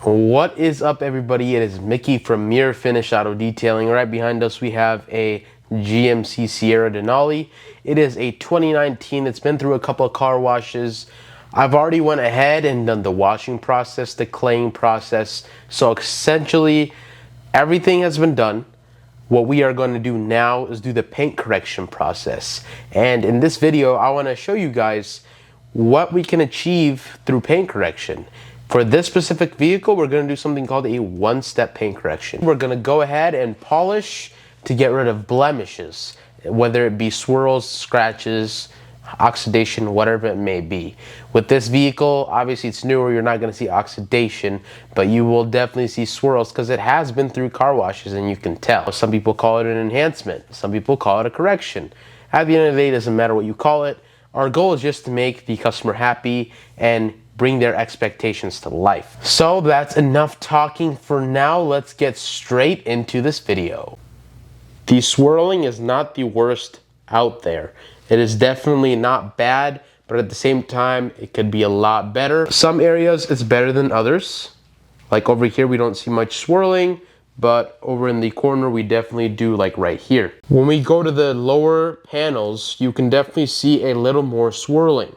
What is up, everybody? It is Mickey from Mirror Finish Auto Detailing. Right behind us we have a GMC Sierra Denali. It is a 2019. It's been through a couple of car washes. I've already went ahead and done the washing process, the claying process. So essentially everything has been done. What we are going to do now is do the paint correction process. And in this video, I want to show you guys what we can achieve through paint correction. For this specific vehicle, we're going to do something called a one-step paint correction. We're going to go ahead and polish to get rid of blemishes, whether it be swirls, scratches, oxidation, whatever it may be. With this vehicle, obviously it's newer, you're not going to see oxidation, but you will definitely see swirls because it has been through car washes and you can tell. Some people call it an enhancement, some people call it a correction. At the end of the day, it doesn't matter what you call it. Our goal is just to make the customer happy and bring their expectations to life. So that's enough talking for now. Let's get straight into this video. The swirling is not the worst out there. It is definitely not bad, but at the same time, it could be a lot better. Some areas it's better than others. Like over here, we don't see much swirling, but over in the corner, we definitely do, like right here. When we go to the lower panels, you can definitely see a little more swirling.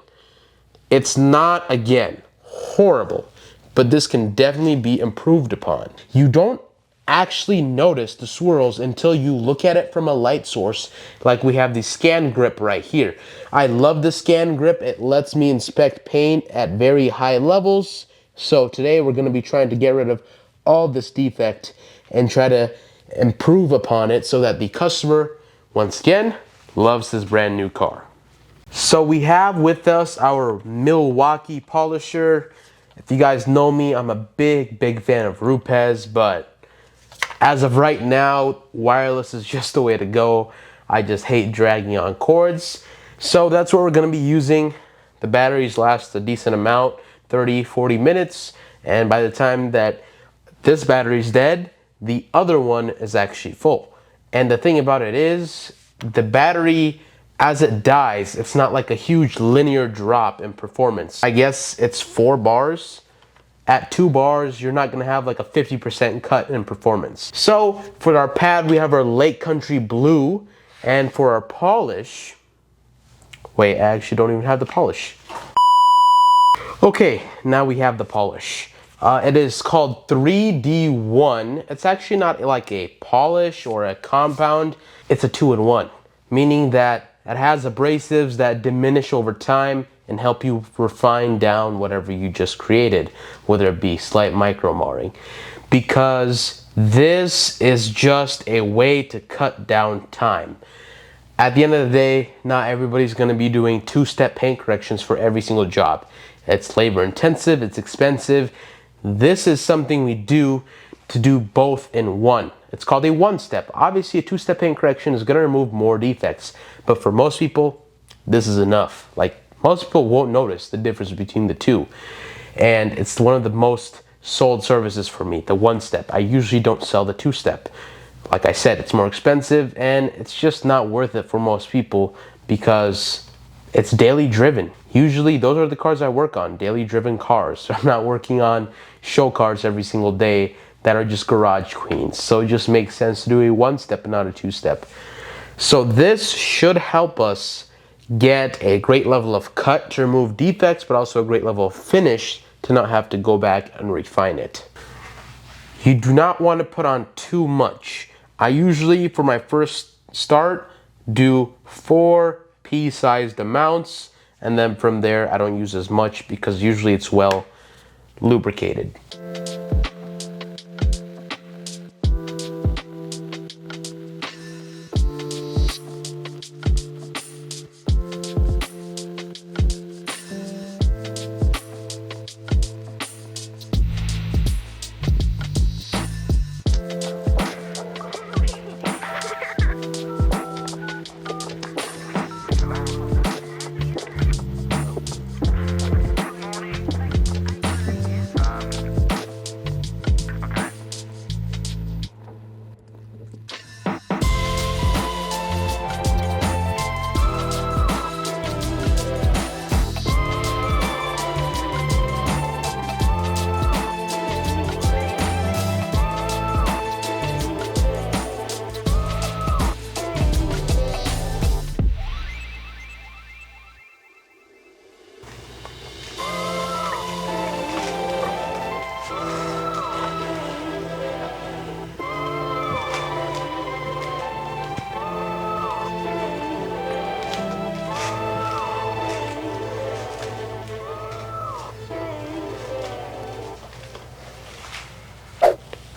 It's not, again, horrible, but this can definitely be improved upon. You don't actually notice the swirls until you look at it from a light source, like we have the scan grip right here. I love the scan grip. It lets me inspect paint at very high levels. So today we're going to be trying to get rid of all this defect and try to improve upon it so that the customer, once again, loves this brand new car. So we have with us our Milwaukee polisher. If you guys know me, I'm a big fan of Rupes, but as of right now, wireless is just the way to go. I just hate dragging on cords. So that's what we're gonna be using. The batteries last a decent amount, 30, 40 minutes. And by the time that this battery's dead, the other one is actually full. And the thing about it is, the battery, as it dies, it's not like a huge linear drop in performance. I guess it's 4 bars. At 2 bars, you're not gonna have like a 50% cut in performance. So for our pad, we have our Lake Country Blue. And for our polish, wait, I actually don't even have the polish. Okay, now we have the polish. It is called 3D1. It's actually not like a polish or a compound. It's a 2-in-1, meaning that it has abrasives that diminish over time and help you refine down whatever you just created, whether it be slight micro marring. Because this is just a way to cut down time. At the end of the day, not everybody's gonna be doing 2-step paint corrections for every single job. It's labor intensive, it's expensive. This is something we do to do both in one. It's called a one-step. Obviously, a 2-step paint correction is going to remove more defects, but for most people, this is enough. Like, most people won't notice the difference between the two, and it's one of the most sold services for me, the one-step. I usually don't sell the 2-step. Like I said, it's more expensive, and it's just not worth it for most people because it's daily driven. Usually, those are the cars I work on, daily driven cars. So I'm not working on show cars every single day that are just garage queens. So it just makes sense to do a 1-step and not a 2-step. So this should help us get a great level of cut to remove defects, but also a great level of finish to not have to go back and refine it. You do not want to put on too much. I usually, for my first start, do 4 pea-sized amounts, and then from there I don't use as much because usually it's well lubricated.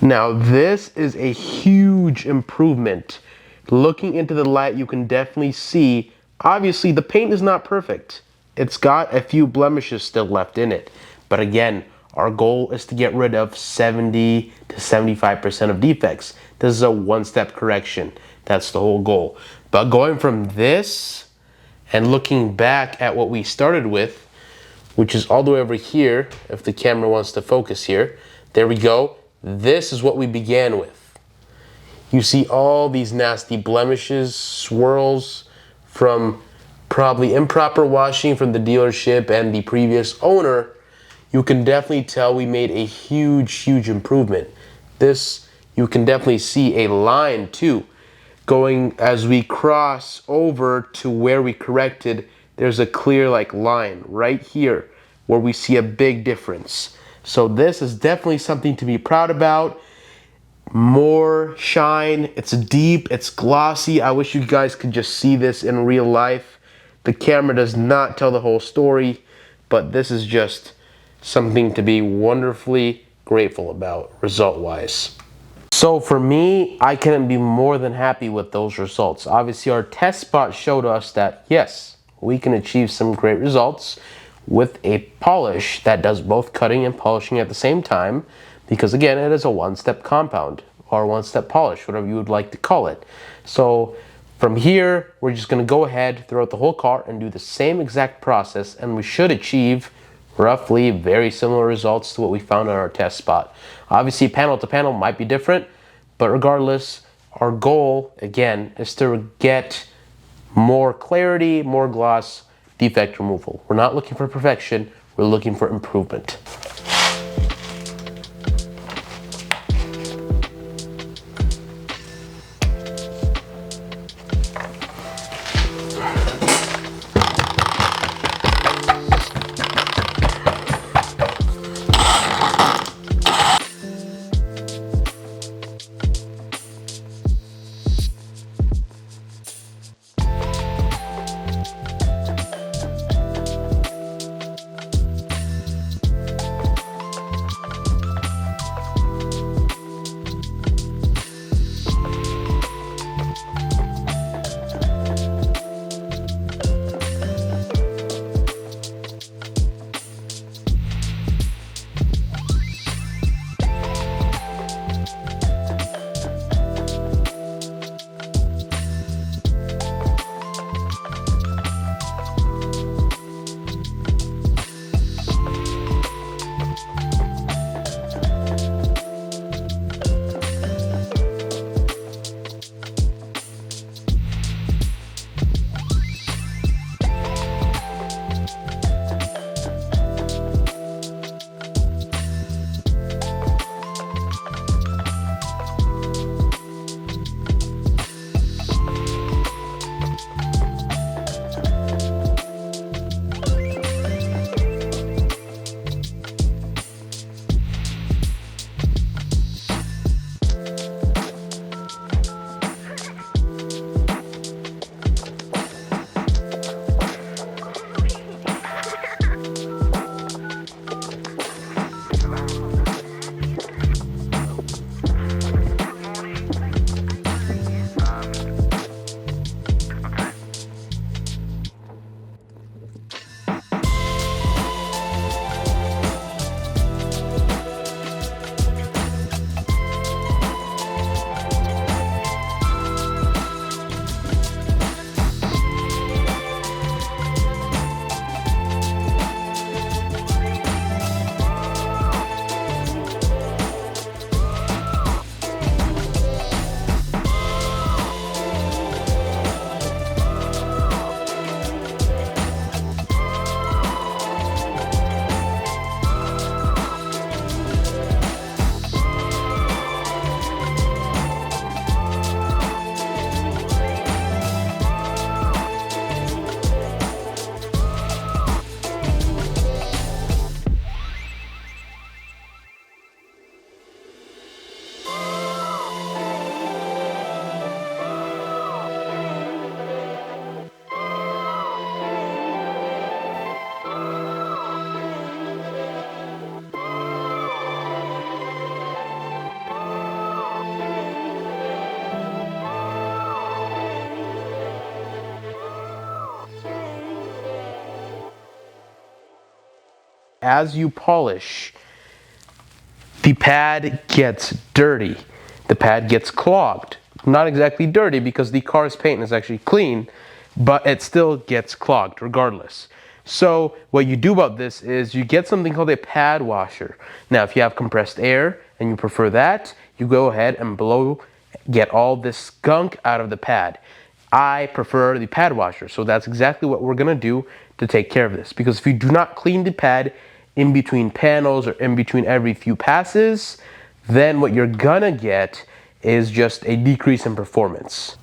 Now this is a huge improvement. Looking into the light, you can definitely see, obviously the paint is not perfect. It's got a few blemishes still left in it. But again, our goal is to get rid of 70 to 75% of defects. This is a one-step correction. That's the whole goal. But going from this and looking back at what we started with, which is all the way over here, if the camera wants to focus here, there we go. This is what we began with. You see all these nasty blemishes, swirls from probably improper washing from the dealership and the previous owner. You can definitely tell we made a huge improvement. This, you can definitely see a line too. Going as we cross over to where we corrected, there's a clear like line right here where we see a big difference. So this is definitely something to be proud about. More shine, it's deep, it's glossy. I wish you guys could just see this in real life. The camera does not tell the whole story, but this is just something to be wonderfully grateful about result-wise. So for me, I couldn't be more than happy with those results. Obviously, our test spot showed us that yes, we can achieve some great results with a polish that does both cutting and polishing at the same time, because again, it is a one-step compound or one-step polish, whatever you would like to call it. So from here, we're just going to go ahead throughout the whole car and do the same exact process, and we should achieve roughly very similar results to what we found on our test spot. Obviously, panel to panel might be different, but regardless, our goal, again, is to get more clarity, more gloss, defect removal. We're not looking for perfection, we're looking for improvement. as you polish, the pad gets dirty. The pad gets clogged. Not exactly dirty because the car's paint is actually clean, but it still gets clogged regardless. So what you do about this is you get something called a pad washer. Now, if you have compressed air and you prefer that, you go ahead and get all this skunk out of the pad. I prefer the pad washer, so that's exactly what we're gonna do to take care of this. Because if you do not clean the pad in between panels or in between every few passes, then what you're gonna get is just a decrease in performance.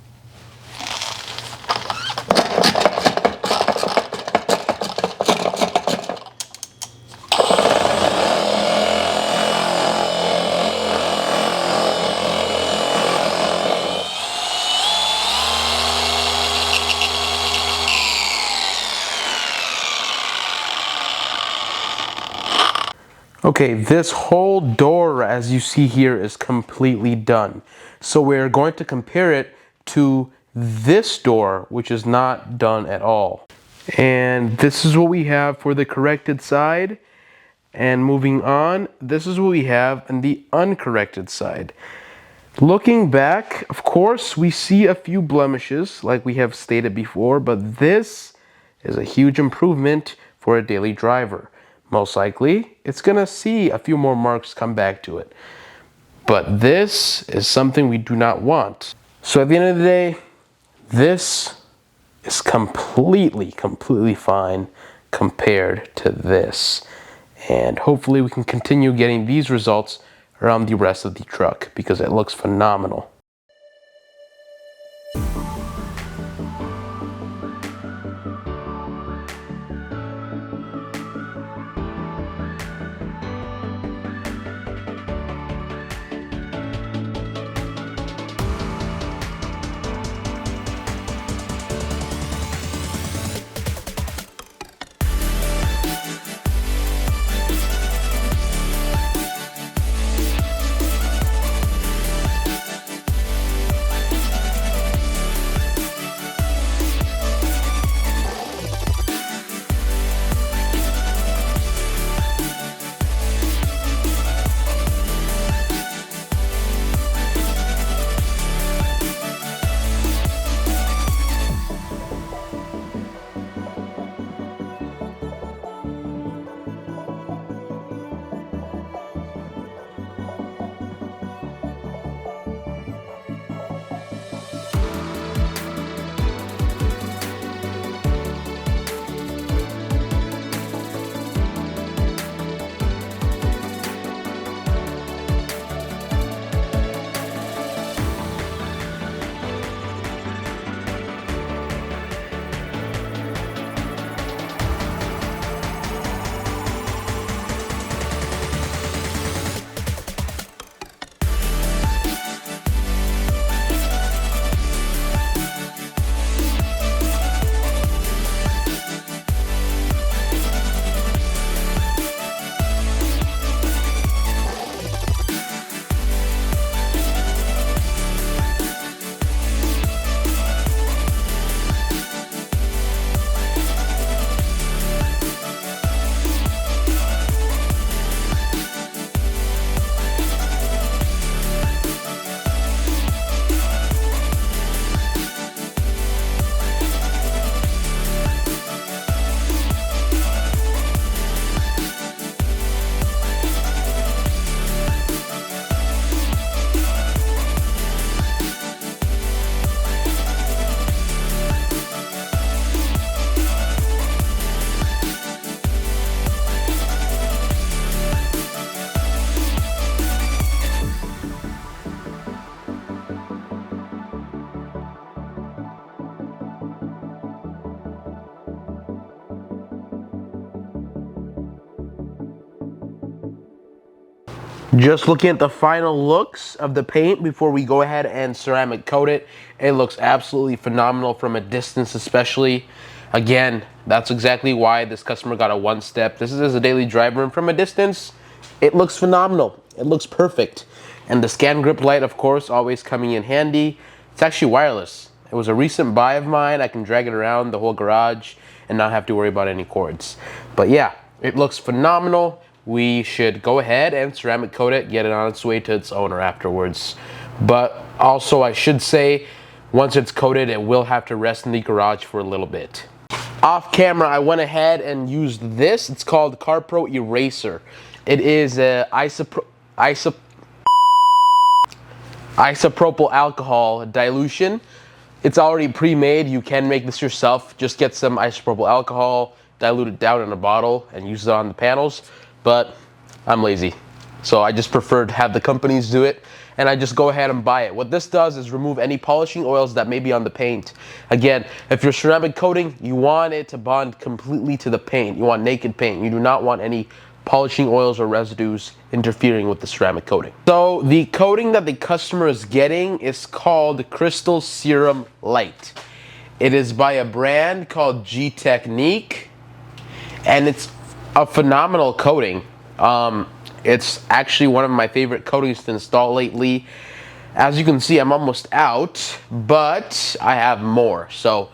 Okay, this whole door, as you see here, is completely done. So we're going to compare it to this door, which is not done at all. And this is what we have for the corrected side. And moving on, this is what we have on the uncorrected side. Looking back, of course, we see a few blemishes, like we have stated before, but this is a huge improvement for a daily driver. Most likely, it's gonna see a few more marks come back to it. But this is something we do not want. So at the end of the day, this is completely fine compared to this. And hopefully we can continue getting these results around the rest of the truck because it looks phenomenal. Just looking at the final looks of the paint before we go ahead and ceramic coat it, it looks absolutely phenomenal from a distance especially. Again, that's exactly why this customer got a one-step. This is as a daily driver, and from a distance, it looks phenomenal. It looks perfect. And the scan grip light, of course, always coming in handy. It's actually wireless. It was a recent buy of mine. I can drag it around the whole garage and not have to worry about any cords. But yeah, It looks phenomenal. We should go ahead and ceramic coat it, get it on its way to its owner afterwards. But also I should say, once it's coated, it will have to rest in the garage for a little bit. Off camera, I went ahead and used this. It's called CarPro Eraser. It is a isopropyl alcohol dilution. It's already pre-made. You can make this yourself. Just get some isopropyl alcohol, dilute it down in a bottle, and use it on the panels. But I'm lazy, so I just prefer to have the companies do it, and I just go ahead and buy it. What this does is remove any polishing oils that may be on the paint. Again, if you're ceramic coating, you want it to bond completely to the paint. You want naked paint. You do not want any polishing oils or residues interfering with the ceramic coating. So the coating that the customer is getting is called Crystal Serum Light. It is by a brand called G Technique, and it's a phenomenal coating. It's actually one of my favorite coatings to install lately. As you can see, I'm almost out, but I have more. So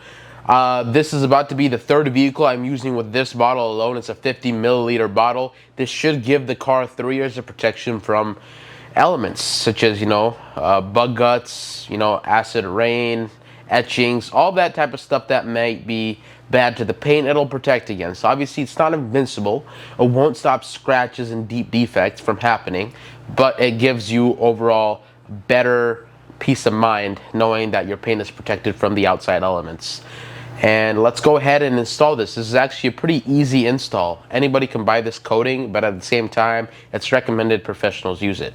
this is about to be the third vehicle I'm using with this bottle alone. It's a 50 milliliter bottle. This should give the car 3 years of protection from elements such as, bug guts, acid rain, etchings, all that type of stuff that might be bad to the paint. It'll protect against. So obviously it's not invincible. It won't stop scratches and deep defects from happening, but it gives you overall better peace of mind knowing that your paint is protected from the outside elements. And let's go ahead and install this. This is actually a pretty easy install. Anybody can buy this coating, but at the same time, it's recommended professionals use it.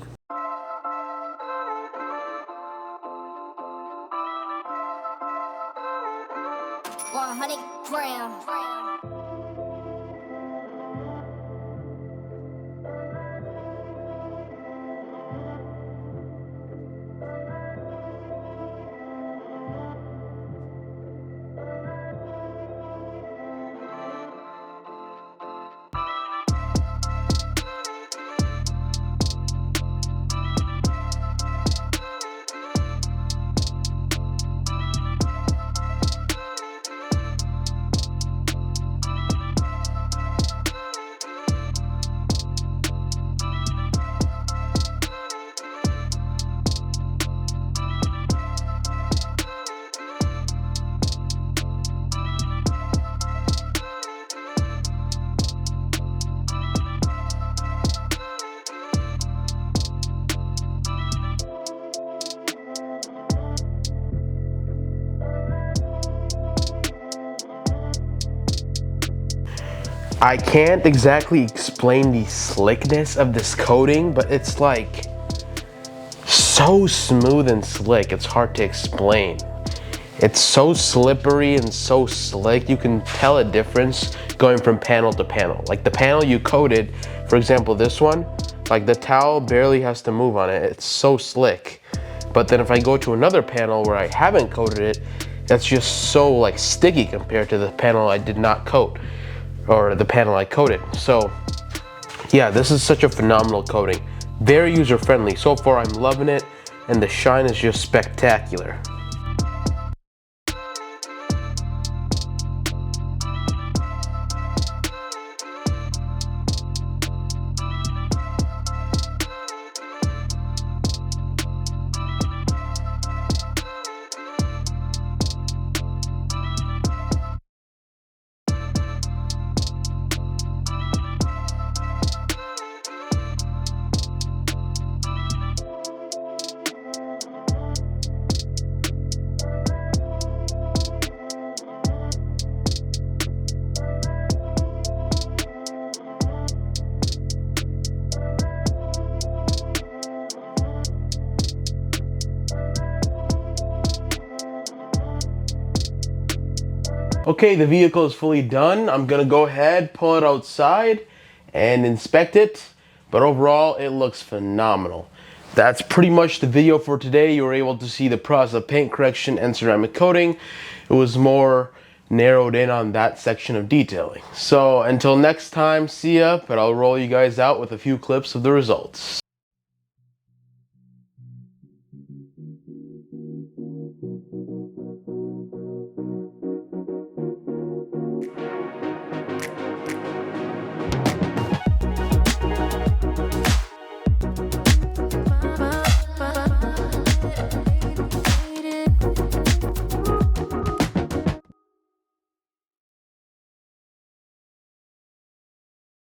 I can't exactly explain the slickness of this coating, but it's like so smooth and slick, it's hard to explain. It's so slippery and so slick, you can tell a difference going from panel to panel. Like the panel you coated, for example this one, like the towel barely has to move on it, it's so slick. But then if I go to another panel where I haven't coated it, that's just so like sticky compared to the panel I did not coat, or the panel I coated. So yeah, this is such a phenomenal coating. Very user friendly. So far I'm loving it, and the shine is just spectacular. Okay, the vehicle is fully done. I'm gonna go ahead, pull it outside and inspect it. But overall, it looks phenomenal. That's pretty much the video for today. You were able to see the process of paint correction and ceramic coating. It was more narrowed in on that section of detailing. So until next time, see ya, but I'll roll you guys out with a few clips of the results.